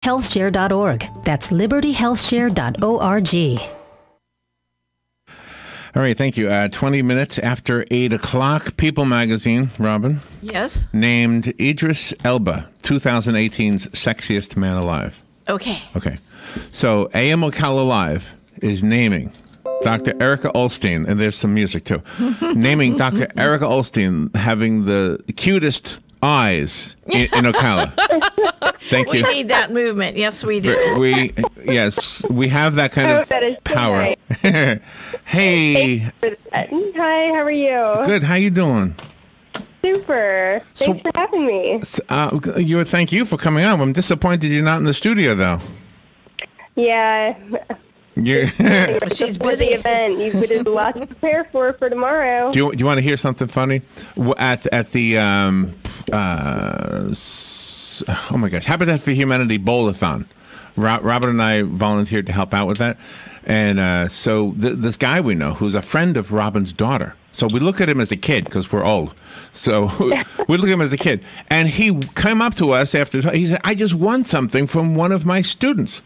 libertyhealthshare.org. That's libertyhealthshare.org. All right, thank you. 20 minutes after 8 o'clock, People magazine, Robin. Yes. Named Idris Elba 2018's Sexiest Man Alive. Okay. Okay. So AM Ocala Live is naming Dr. Erica Olstein, and there's some music too, naming Dr. Erica Olstein having the cutest eyes in Ocala. Thank you. We need that movement. Yes, we do. Yes, we have that kind of power. Hey. Hi, how are you? Good. How you doing? Super. Thanks for having me. Thank you for coming on. I'm disappointed you're not in the studio, though. Yeah. She's busy. The event. There's a lot to prepare for tomorrow. Do you want to hear something funny? At the oh my gosh, Habitat for Humanity Bowl-a-thon. Robert and I volunteered to help out with that, and so this guy we know who's a friend of Robin's daughter. So we look at him as a kid because we're old. So we look at him as a kid, and he came up to us after. He said, "I just won something from one of my students,"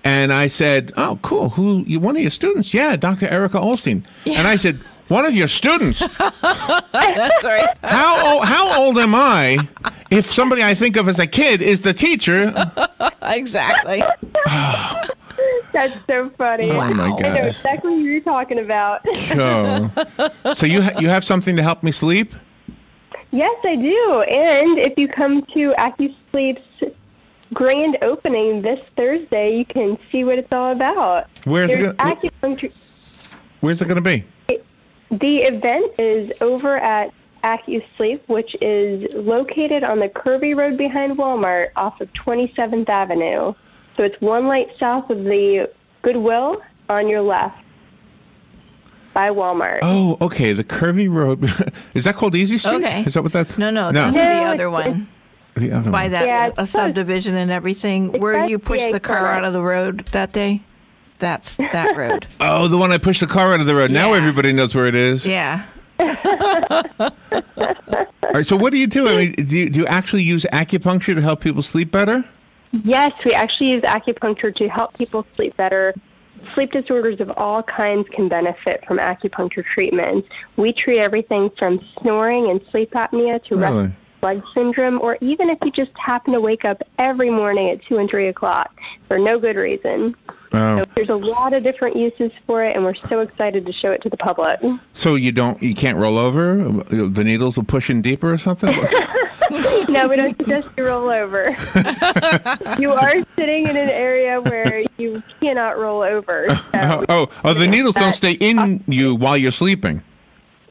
and I said, "Oh, cool. Who? You one of your students? Yeah, Dr. Erica Olstein." Yeah. And I said, "One of your students? That's right. How old am I? If somebody I think of as a kid is the teacher." Exactly. That's so funny. Oh my gosh. I know exactly who you're talking about. So you have something to help me sleep? Yes, I do. And if you come to AccuSleep's grand opening this Thursday, you can see what it's all about. Where's it going to be? The event is over at AccuSleep, which is located on the curvy road behind Walmart off of 27th Avenue. So it's one light south of the Goodwill on your left by Walmart. Oh, okay. The curvy road. Is that called Easy Street? Okay. Is that what that's? No. That's the other one. The other by one. That a subdivision and everything. Where you push the car out of the road that day? That's that road. Oh, the one I pushed the car out of the road. Yeah. Now everybody knows where it is. Yeah. All right. So what do you do? I mean, do you actually use acupuncture to help people sleep better? Yes, we actually use acupuncture to help people sleep better. Sleep disorders of all kinds can benefit from acupuncture treatments. We treat everything from snoring and sleep apnea to restless leg syndrome, or even if you just happen to wake up every morning at 2 and 3 o'clock for no good reason. So there's a lot of different uses for it, and we're so excited to show it to the public. So you can't roll over? The needles will push in deeper or something? No, we don't suggest you roll over. You are sitting in an area where you cannot roll over. So the needles don't stay in you while you're sleeping.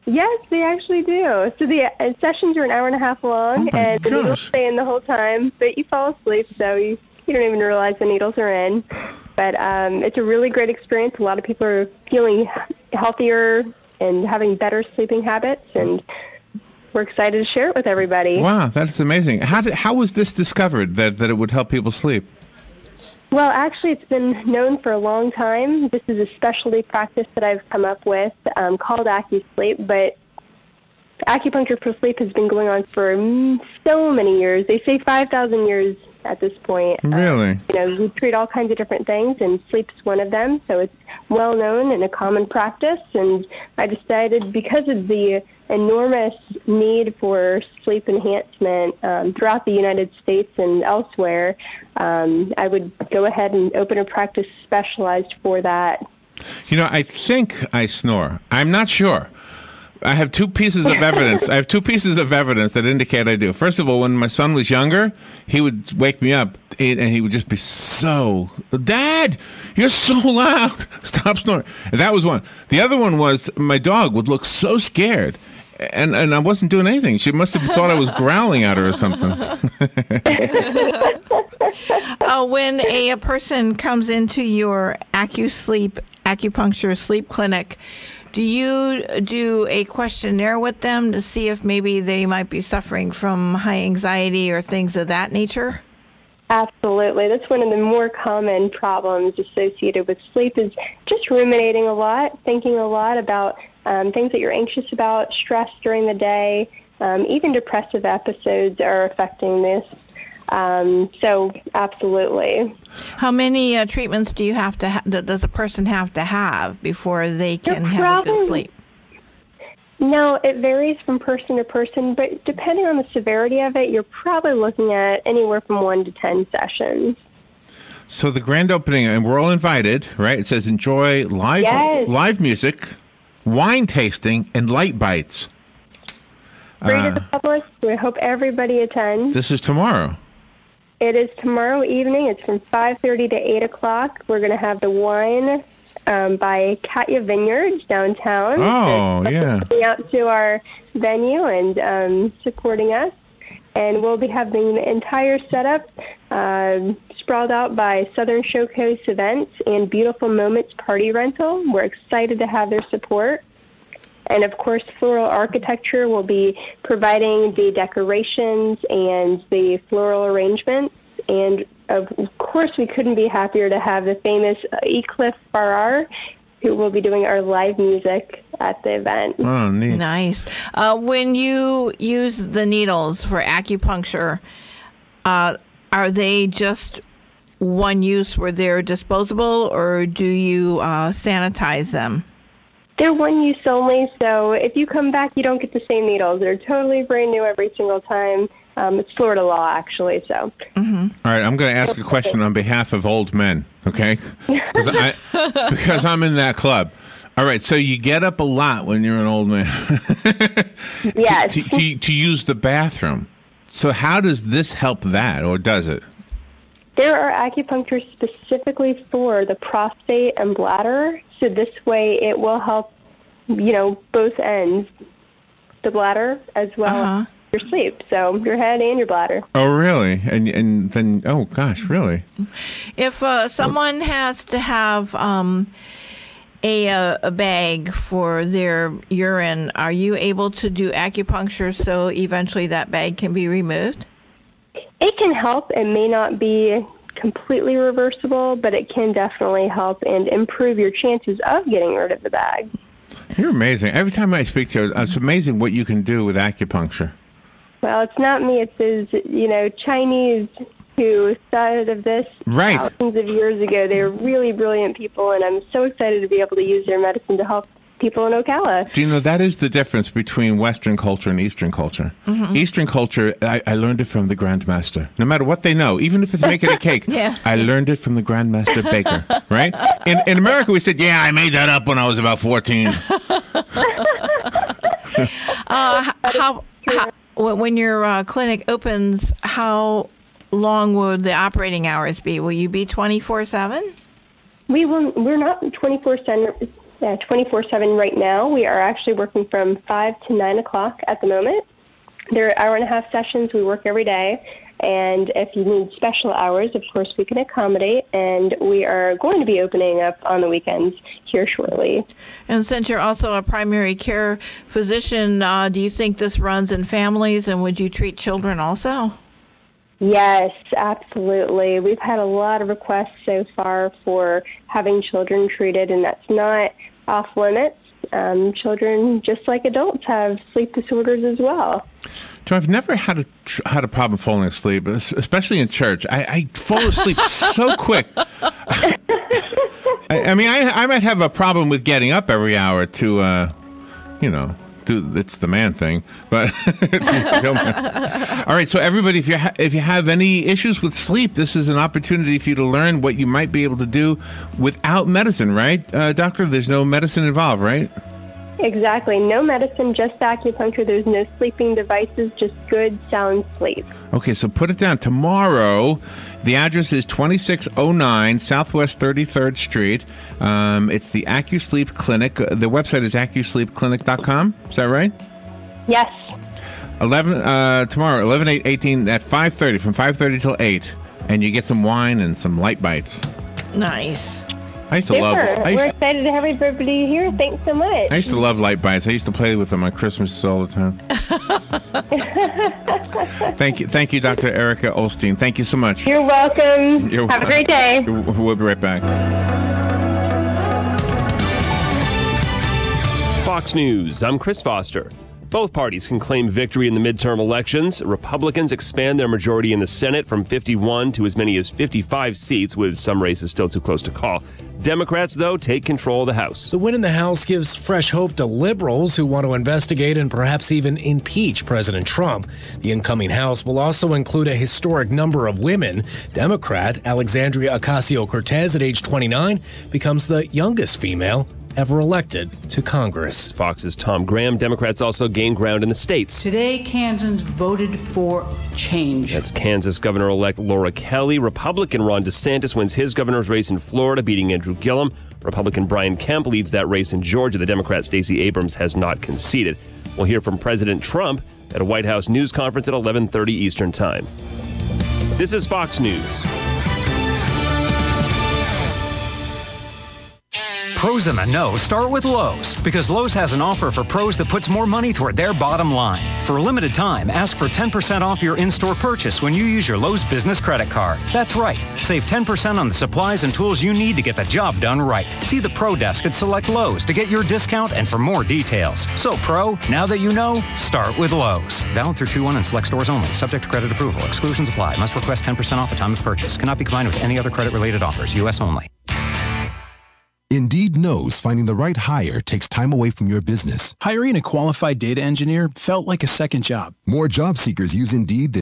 Yes, they actually do. So the sessions are an hour and a half long, and the needles stay in the whole time, but you fall asleep, so you don't even realize the needles are in. But it's a really great experience. A lot of people are feeling healthier and having better sleeping habits, and we're excited to share it with everybody. Wow, that's amazing. How was this discovered, that it would help people sleep? Well, actually, it's been known for a long time. This is a specialty practice that I've come up with called AccuSleep, but acupuncture for sleep has been going on for so many years. They say 5,000 years at this point. Really? We treat all kinds of different things, and sleep's one of them, so it's well known and a common practice. And I decided, because of the enormous need for sleep enhancement throughout the United States and elsewhere, I would go ahead and open a practice specialized for that. I think I snore. I'm not sure. I have two pieces of evidence. That indicate I do. First of all, when my son was younger, he would wake me up and he would just be so, "Dad, you're so loud. Stop snoring." And that was one. The other one was my dog would look so scared, and I wasn't doing anything. She must have thought I was growling at her or something. When a person comes into your acupuncture sleep clinic, do you do a questionnaire with them to see if maybe they might be suffering from high anxiety or things of that nature? Absolutely. That's one of the more common problems associated with sleep, is just ruminating a lot, thinking a lot about things that you're anxious about, stress during the day. Even depressive episodes are affecting this. So absolutely. How many treatments do you have to does a person have to have before they can have a good sleep? No, it varies from person to person, but depending on the severity of it, you're probably looking at anywhere from 1 to 10 sessions. So the grand opening, and we're all invited, right? It says enjoy live music, wine tasting, and light bites. Free to the public. We hope everybody attends. This is tomorrow. It is tomorrow evening. It's from 5:30 to 8 o'clock. We're going to have the wine by Katya Vineyards downtown. Oh, yeah. Coming out to our venue and supporting us. And we'll be having the entire setup sprawled out by Southern Showcase Events and Beautiful Moments Party Rental. We're excited to have their support. And, of course, Floral Architecture will be providing the decorations and the floral arrangements. And, of course, we couldn't be happier to have the famous Eclipse Farrar, who will be doing our live music at the event. Oh, neat. Nice. When you use the needles for acupuncture, are they just one use where they're disposable, or do you sanitize them? They're one use only, so if you come back, you don't get the same needles. They're totally brand new every single time. It's Florida law, actually. So. All right, I'm going to ask a question on behalf of old men, okay? Because I'm in that club. All right, so you get up a lot when you're an old man. Yes. to use the bathroom. So how does this help that, or does it? There are acupunctures specifically for the prostate and bladder, so this way it will help, both ends, the bladder as well as your sleep, so your head and your bladder. Oh, really? And then, oh, gosh, really? If someone has to have a bag for their urine, are you able to do acupuncture so eventually that bag can be removed? It can help. It may not be completely reversible, but it can definitely help and improve your chances of getting rid of the bag. You're amazing. Every time I speak to you, it's amazing what you can do with acupuncture. Well, it's not me. It's those, Chinese who started of this thousands of years ago. They're really brilliant people, and I'm so excited to be able to use their medicine to help people in Ocala. Do you know that is the difference between Western culture and Eastern culture? Mm-hmm. Eastern culture, I learned it from the Grandmaster. No matter what they know, even if it's making a cake, I learned it from the Grandmaster baker, right? In America, we said, I made that up when I was about 14. When your clinic opens, how long would the operating hours be? Will you be 24/7? We're not 24/7. 24/7 right now. We are actually working from 5 to 9 o'clock at the moment. They're hour-and-a-half sessions. We work every day. And if you need special hours, of course, we can accommodate. And we are going to be opening up on the weekends here shortly. And since you're also a primary care physician, do you think this runs in families, and would you treat children also? Yes, absolutely. We've had a lot of requests so far for having children treated, and that's not off limits. Children, just like adults, have sleep disorders as well. So I've never had a problem falling asleep, especially in church. I fall asleep so quick. I mean, I might have a problem with getting up every hour to, it's the man thing, but it's all right. So everybody, if you have any issues with sleep, this is an opportunity for you to learn what you might be able to do without medicine, right, doctor? There's no medicine involved, right? Exactly. No medicine, just acupuncture. There's no sleeping devices, just good, sound sleep. Okay, so put it down. Tomorrow, the address is 2609 Southwest 33rd Street. It's the AcuSleep Clinic. The website is acusleepclinic.com. Is that right? Yes. Tomorrow, 11/8/18 at 5:30, from 5:30 till 8. And you get some wine and some light bites. Nice. I used to love. We're excited to have everybody here. Thanks so much. I used to love light bites. I used to play with them on Christmas all the time. Thank you, Dr. Erica Olstein. Thank you so much. You're welcome. Have a great day. We'll be right back. Fox News. I'm Chris Foster. Both parties can claim victory in the midterm elections. Republicans expand their majority in the Senate from 51 to as many as 55 seats, with some races still too close to call. Democrats, though, take control of the House. The win in the House gives fresh hope to liberals who want to investigate and perhaps even impeach President Trump. The incoming House will also include a historic number of women. Democrat Alexandria Ocasio-Cortez, at age 29, becomes the youngest female ever elected to Congress. Fox's Tom Graham. Democrats also gain ground in the states. Today, Kansans voted for change. That's Kansas Governor-elect Laura Kelly. Republican Ron DeSantis wins his governor's race in Florida, beating Andrew Gillum. Republican Brian Kemp leads that race in Georgia. The Democrat Stacey Abrams has not conceded. We'll hear from President Trump at a White House news conference at 11:30 Eastern Time. This is Fox News. Pros in the know start with Lowe's, because Lowe's has an offer for pros that puts more money toward their bottom line. For a limited time, ask for 10% off your in-store purchase when you use your Lowe's Business Credit Card. That's right. Save 10% on the supplies and tools you need to get the job done right. See the Pro Desk at Select Lowe's to get your discount and for more details. So, Pro, now that you know, start with Lowe's. Valid through 2/1 in select stores only. Subject to credit approval. Exclusions apply. Must request 10% off at time of purchase. Cannot be combined with any other credit-related offers. U.S. only. Indeed knows finding the right hire takes time away from your business. Hiring a qualified data engineer felt like a second job. More job seekers use Indeed than